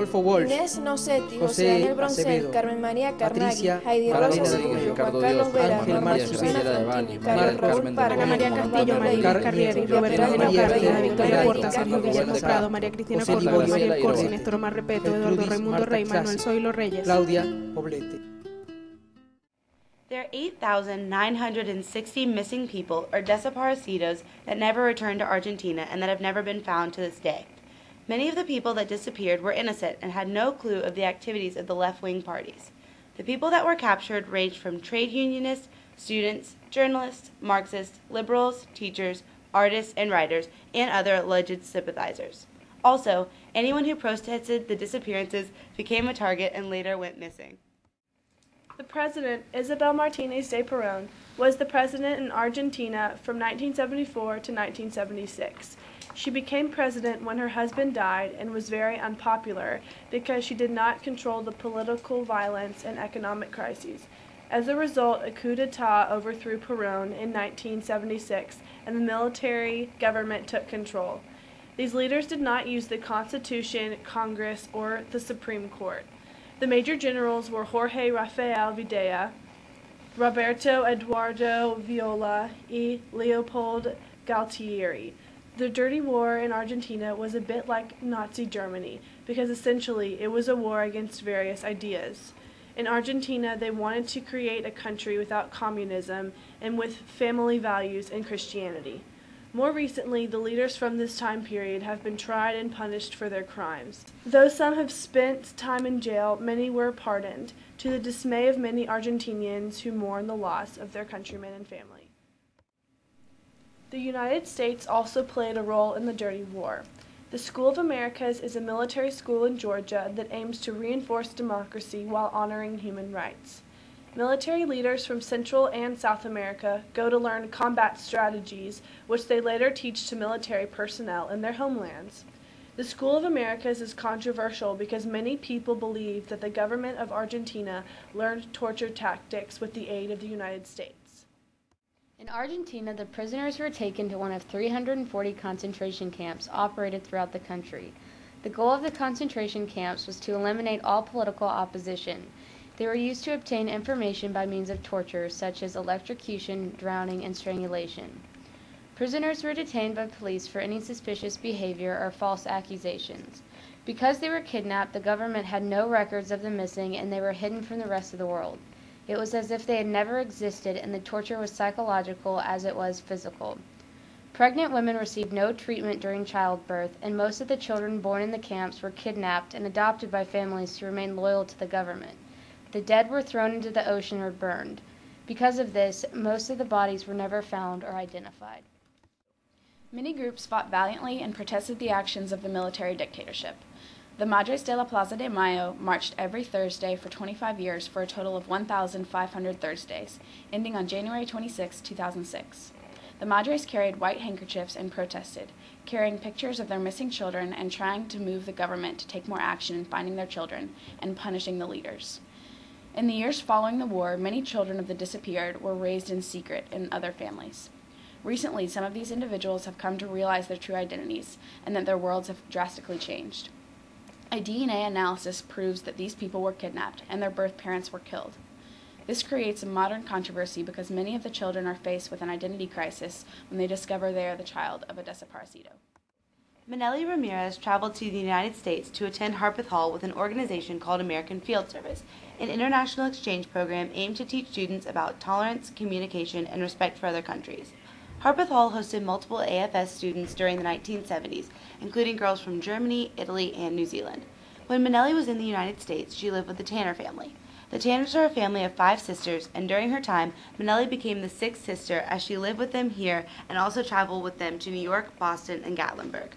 Adolfo Walsh, Inés Nocetti, José José Daniel Broncel, Acevedo, Carmen María Carnaghi, Patricia Heidi Carolina Rosa Rodríguez, Cedillo, Juan Ricardo Carlos Díaz, Vera, Ángel Norma Mario Susana Sevilla de Fantini, Bani, Carlos Marcos Raúl Parga, Ana María Castillo, María Car- Carrieri, Silvia Roberto Peralta María Correa, Cadena, Victoria María Porta, Carlos Sergio Guillermo Villamizar, Prado, María Cristina José Córdoba, Liborio María Corsi, Orote, Néstor Omar Repeto, Eduardo Gertrudis Raimundo Marta Rey, Manuel Clase, Zoilo Reyes. Claudia Poblete. There are 8,960 missing people, or desaparecidos, that never returned to Argentina and that have never been found to this day. Many of the people that disappeared were innocent and had no clue of the activities of the left-wing parties. The people that were captured ranged from trade unionists, students, journalists, Marxists, liberals, teachers, artists, and writers, and other alleged sympathizers. Also, anyone who protested the disappearances became a target and later went missing. The president, Isabel Martínez de Perón, was the president in Argentina from 1974 to 1976. She became president when her husband died and was very unpopular because she did not control the political violence and economic crises. As a result, a coup d'etat overthrew Perón in 1976 and the military government took control. These leaders did not use the Constitution, Congress, or the Supreme Court. The major generals were Jorge Rafael Videla, Roberto Eduardo Viola, and Leopold Galtieri. The Dirty War in Argentina was a bit like Nazi Germany because essentially it was a war against various ideas. In Argentina, they wanted to create a country without communism and with family values and Christianity. More recently, the leaders from this time period have been tried and punished for their crimes. Though some have spent time in jail, many were pardoned, to the dismay of many Argentinians who mourn the loss of their countrymen and family. The United States also played a role in the Dirty War. The School of Americas is a military school in Georgia that aims to reinforce democracy while honoring human rights. Military leaders from Central and South America go to learn combat strategies, which they later teach to military personnel in their homelands. The School of Americas is controversial because many people believe that the government of Argentina learned torture tactics with the aid of the United States. In Argentina, the prisoners were taken to one of 340 concentration camps operated throughout the country. The goal of the concentration camps was to eliminate all political opposition. They were used to obtain information by means of torture, such as electrocution, drowning, and strangulation. Prisoners were detained by police for any suspicious behavior or false accusations. Because they were kidnapped, the government had no records of the missing, and they were hidden from the rest of the world. It was as if they had never existed, and the torture was psychological as it was physical. Pregnant women received no treatment during childbirth, and most of the children born in the camps were kidnapped and adopted by families to remain loyal to the government. The dead were thrown into the ocean or burned. Because of this, most of the bodies were never found or identified. Many groups fought valiantly and protested the actions of the military dictatorship. The Madres de la Plaza de Mayo marched every Thursday for 25 years for a total of 1,500 Thursdays, ending on January 26, 2006. The Madres carried white handkerchiefs and protested, carrying pictures of their missing children and trying to move the government to take more action in finding their children and punishing the leaders. In the years following the war, many children of the disappeared were raised in secret in other families. Recently, some of these individuals have come to realize their true identities and that their worlds have drastically changed. A DNA analysis proves that these people were kidnapped and their birth parents were killed. This creates a modern controversy because many of the children are faced with an identity crisis when they discover they are the child of a desaparecido. Manely Ramirez traveled to the United States to attend Harpeth Hall with an organization called American Field Service, an international exchange program aimed to teach students about tolerance, communication, and respect for other countries. Harpeth Hall hosted multiple AFS students during the 1970s, including girls from Germany, Italy, and New Zealand. When Manely was in the United States, she lived with the Tanner family. The Tanners are a family of 5 sisters, and during her time, Manely became the 6th sister as she lived with them here and also traveled with them to New York, Boston, and Gatlinburg.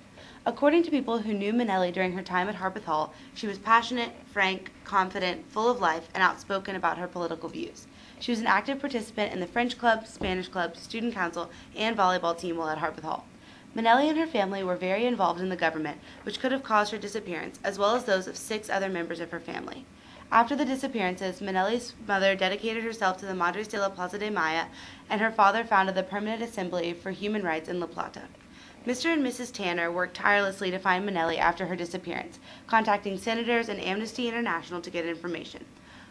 According to people who knew Manely during her time at Harpeth Hall, she was passionate, frank, confident, full of life, and outspoken about her political views. She was an active participant in the French club, Spanish club, student council, and volleyball team while at Harpeth Hall. Manely and her family were very involved in the government, which could have caused her disappearance, as well as those of 6 other members of her family. After the disappearances, Manely's mother dedicated herself to the Madres de la Plaza de Mayo, and her father founded the Permanent Assembly for Human Rights in La Plata. Mr. and Mrs. Tanner worked tirelessly to find Manely after her disappearance, contacting senators and Amnesty International to get information.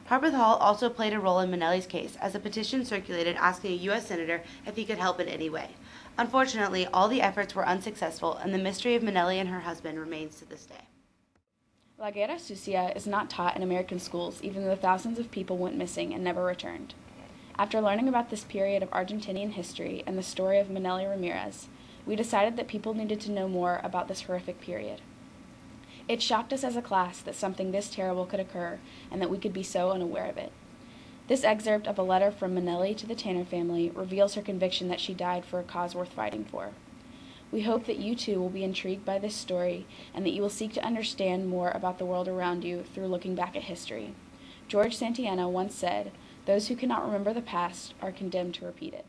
Harpeth Hall also played a role in Manely's case, as a petition circulated asking a U.S. senator if he could help in any way. Unfortunately, all the efforts were unsuccessful, and the mystery of Manely and her husband remains to this day. La Guerra Sucia is not taught in American schools, even though thousands of people went missing and never returned. After learning about this period of Argentinian history and the story of Manely Ramirez, we decided that people needed to know more about this horrific period. It shocked us as a class that something this terrible could occur and that we could be so unaware of it. This excerpt of a letter from Manely to the Tanner family reveals her conviction that she died for a cause worth fighting for. We hope that you too will be intrigued by this story and that you will seek to understand more about the world around you through looking back at history. George Santayana once said, "Those who cannot remember the past are condemned to repeat it."